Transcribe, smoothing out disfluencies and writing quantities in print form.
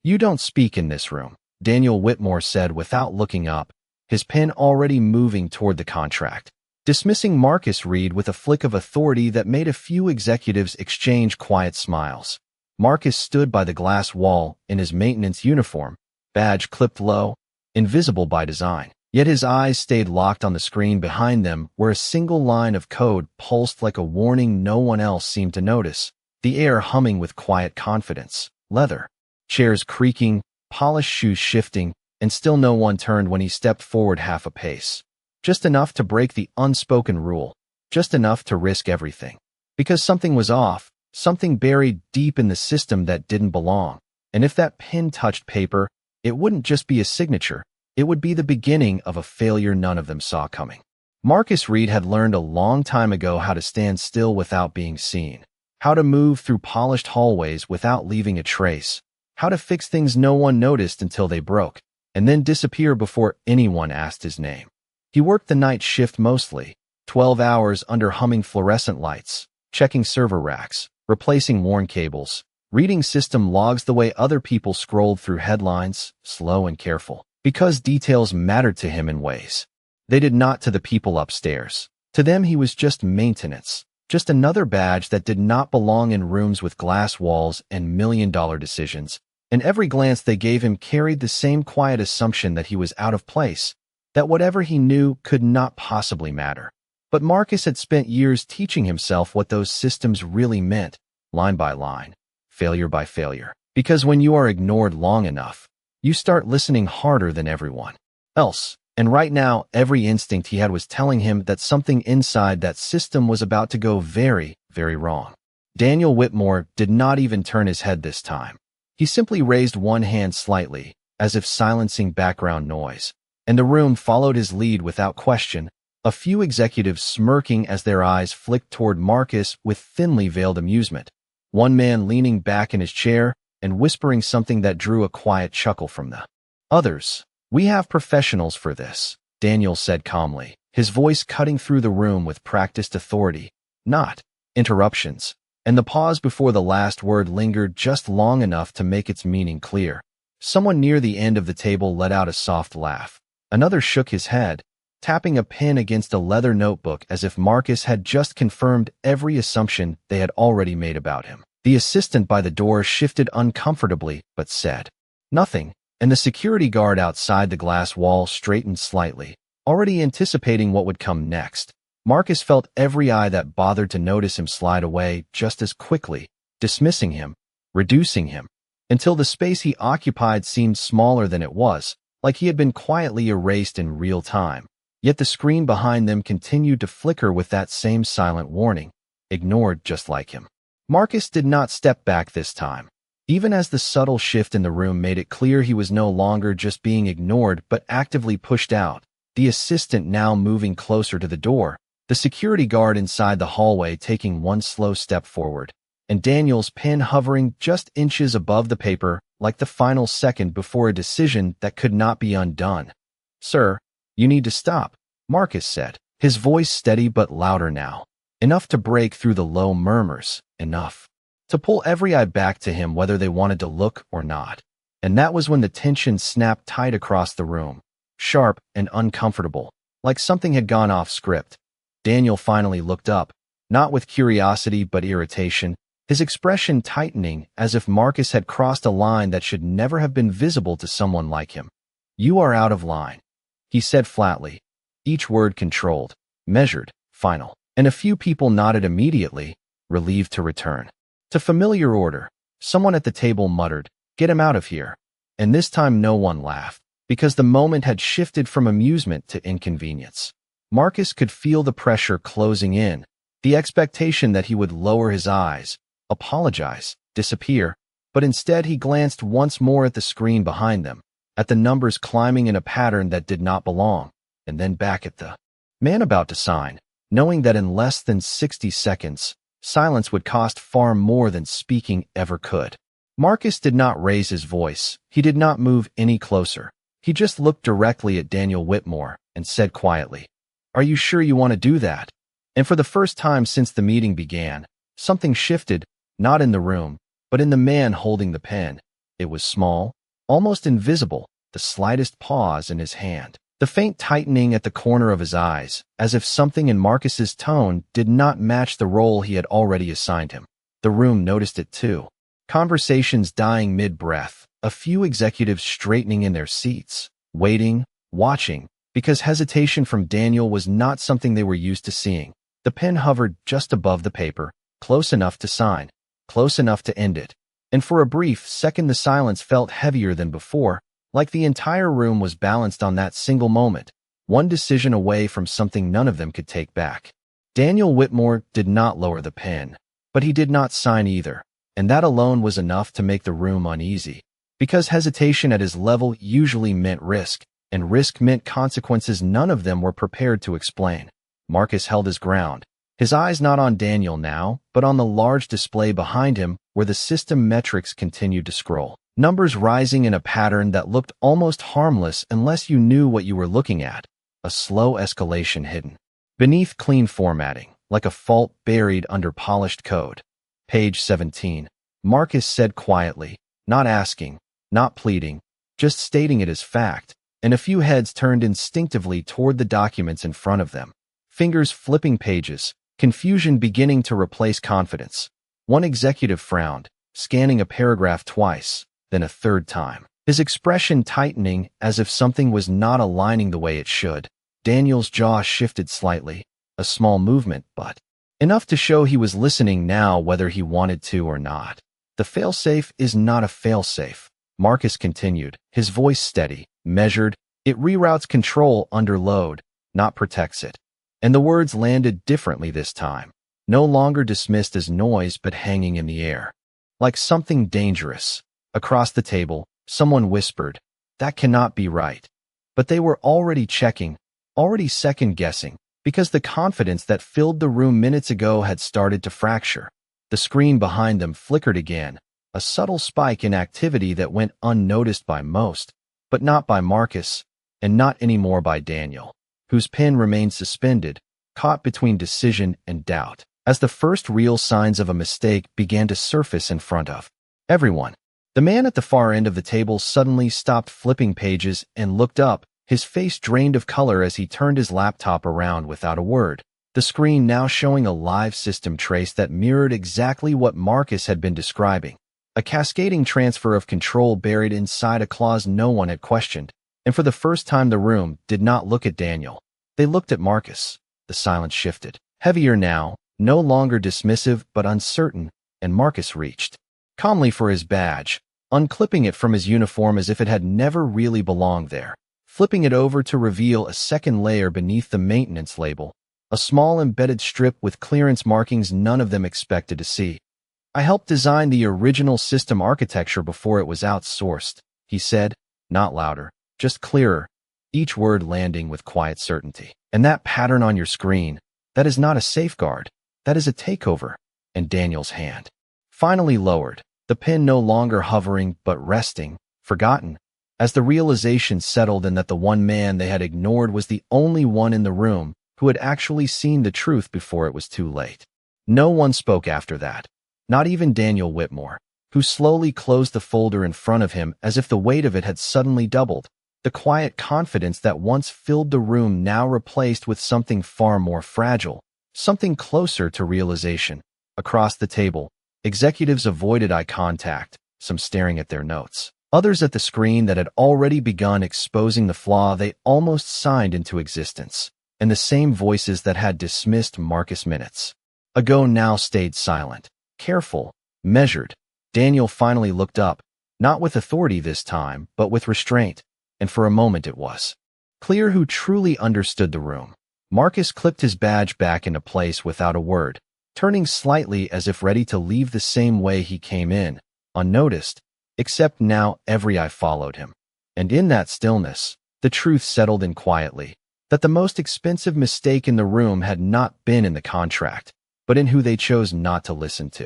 "You don't speak in this room," Daniel Whitmore said without looking up, his pen already moving toward the contract, dismissing Marcus Reed with a flick of authority that made a few executives exchange quiet smiles. Marcus stood by the glass wall in his maintenance uniform, badge clipped low, invisible by design. Yet his eyes stayed locked on the screen behind them where a single line of code pulsed like a warning no one else seemed to notice, the air humming with quiet confidence. Leather. Chairs creaking, polished shoes shifting, and still no one turned when he stepped forward half a pace. Just enough to break the unspoken rule, just enough to risk everything. Because something was off, something buried deep in the system that didn't belong. And if that pen touched paper, it wouldn't just be a signature, it would be the beginning of a failure none of them saw coming. Marcus Reed had learned a long time ago how to stand still without being seen, how to move through polished hallways without leaving a trace, how to fix things no one noticed until they broke, and then disappear before anyone asked his name. He worked the night shift mostly, 12 hours under humming fluorescent lights, checking server racks, replacing worn cables, reading system logs the way other people scrolled through headlines, slow and careful. Because details mattered to him in ways they did not to the people upstairs. To them he was just maintenance, just another badge that did not belong in rooms with glass walls and million-dollar decisions, and every glance they gave him carried the same quiet assumption that he was out of place, that whatever he knew could not possibly matter. But Marcus had spent years teaching himself what those systems really meant, line by line, failure by failure. Because when you are ignored long enough, you start listening harder than everyone else. And right now, every instinct he had was telling him that something inside that system was about to go very, very wrong. Daniel Whitmore did not even turn his head this time. He simply raised one hand slightly, as if silencing background noise, and the room followed his lead without question, a few executives smirking as their eyes flicked toward Marcus with thinly veiled amusement, one man leaning back in his chair and whispering something that drew a quiet chuckle from the others. "We have professionals for this," Daniel said calmly, his voice cutting through the room with practiced authority, not interruptions. And the pause before the last word lingered just long enough to make its meaning clear. Someone near the end of the table let out a soft laugh. Another shook his head, tapping a pen against a leather notebook as if Marcus had just confirmed every assumption they had already made about him. The assistant by the door shifted uncomfortably, but said nothing, and the security guard outside the glass wall straightened slightly, already anticipating what would come next. Marcus felt every eye that bothered to notice him slide away just as quickly, dismissing him, reducing him, until the space he occupied seemed smaller than it was, like he had been quietly erased in real time. Yet the screen behind them continued to flicker with that same silent warning, ignored just like him. Marcus did not step back this time. Even as the subtle shift in the room made it clear he was no longer just being ignored but actively pushed out, the assistant now moving closer to the door, the security guard inside the hallway taking one slow step forward, and Daniel's pen hovering just inches above the paper like the final second before a decision that could not be undone. "Sir, you need to stop," Marcus said, his voice steady but louder now, enough to break through the low murmurs, enough to pull every eye back to him whether they wanted to look or not. And that was when the tension snapped tight across the room, sharp and uncomfortable, like something had gone off script. Daniel finally looked up, not with curiosity but irritation, his expression tightening as if Marcus had crossed a line that should never have been visible to someone like him. "You are out of line," he said flatly, each word controlled, measured, final. And a few people nodded immediately, relieved to return to familiar order. Someone at the table muttered, "Get him out of here." And this time no one laughed, because the moment had shifted from amusement to inconvenience. Marcus could feel the pressure closing in, the expectation that he would lower his eyes, apologize, disappear, but instead he glanced once more at the screen behind them, at the numbers climbing in a pattern that did not belong, and then back at the man about to sign, knowing that in less than 60 seconds, silence would cost far more than speaking ever could. Marcus did not raise his voice. He did not move any closer. He just looked directly at Daniel Whitmore and said quietly, "Are you sure you want to do that?" And for the first time since the meeting began, something shifted, not in the room, but in the man holding the pen. It was small, almost invisible, the slightest pause in his hand. The faint tightening at the corner of his eyes, as if something in Marcus's tone did not match the role he had already assigned him. The room noticed it too. Conversations dying mid-breath, a few executives straightening in their seats, waiting, watching, because hesitation from Daniel was not something they were used to seeing. The pen hovered just above the paper, close enough to sign, close enough to end it. And for a brief second the silence felt heavier than before, like the entire room was balanced on that single moment, one decision away from something none of them could take back. Daniel Whitmore did not lower the pen, but he did not sign either, and that alone was enough to make the room uneasy. Because hesitation at his level usually meant risk, and risk meant consequences none of them were prepared to explain. Marcus held his ground, his eyes not on Daniel now, but on the large display behind him where the system metrics continued to scroll. Numbers rising in a pattern that looked almost harmless unless you knew what you were looking at, a slow escalation hidden beneath clean formatting, like a fault buried under polished code. Page 17. Marcus said quietly, not asking, not pleading, just stating it as fact, and a few heads turned instinctively toward the documents in front of them. Fingers flipping pages, confusion beginning to replace confidence. One executive frowned, scanning a paragraph twice, then a third time, his expression tightening as if something was not aligning the way it should. Daniel's jaw shifted slightly, a small movement, but enough to show he was listening now whether he wanted to or not. The failsafe is not a failsafe, Marcus continued, his voice steady, measured. It reroutes control under load, not protects it. And the words landed differently this time, no longer dismissed as noise but hanging in the air, like something dangerous. Across the table, someone whispered, "That cannot be right." But they were already checking, already second-guessing, because the confidence that filled the room minutes ago had started to fracture. The screen behind them flickered again, a subtle spike in activity that went unnoticed by most, but not by Marcus, and not anymore by Daniel, whose pen remained suspended, caught between decision and doubt, as the first real signs of a mistake began to surface in front of everyone. The man at the far end of the table suddenly stopped flipping pages and looked up, his face drained of color as he turned his laptop around without a word, the screen now showing a live system trace that mirrored exactly what Marcus had been describing. A cascading transfer of control buried inside a clause no one had questioned, and for the first time the room did not look at Daniel. They looked at Marcus. The silence shifted, heavier now, no longer dismissive but uncertain, and Marcus reached calmly for his badge, unclipping it from his uniform as if it had never really belonged there, flipping it over to reveal a second layer beneath the maintenance label, a small embedded strip with clearance markings none of them expected to see. "I helped design the original system architecture before it was outsourced," he said, not louder, just clearer, each word landing with quiet certainty. "And that pattern on your screen, that is not a safeguard, that is a takeover." And Daniel's hand finally lowered, the pen no longer hovering but resting, forgotten, as the realization settled in that the one man they had ignored was the only one in the room who had actually seen the truth before it was too late. No one spoke after that, not even Daniel Whitmore, who slowly closed the folder in front of him as if the weight of it had suddenly doubled. The quiet confidence that once filled the room now replaced with something far more fragile, something closer to realization. Across the table, executives avoided eye contact, some staring at their notes, others at the screen that had already begun exposing the flaw they almost signed into existence, and the same voices that had dismissed Marcus minutes ago now stayed silent, careful, measured. Daniel finally looked up, not with authority this time, but with restraint, and for a moment it was clear who truly understood the room. Marcus clipped his badge back into place without a word, turning slightly as if ready to leave the same way he came in, unnoticed, except now every eye followed him. And in that stillness, the truth settled in quietly, that the most expensive mistake in the room had not been in the contract, but in who they chose not to listen to.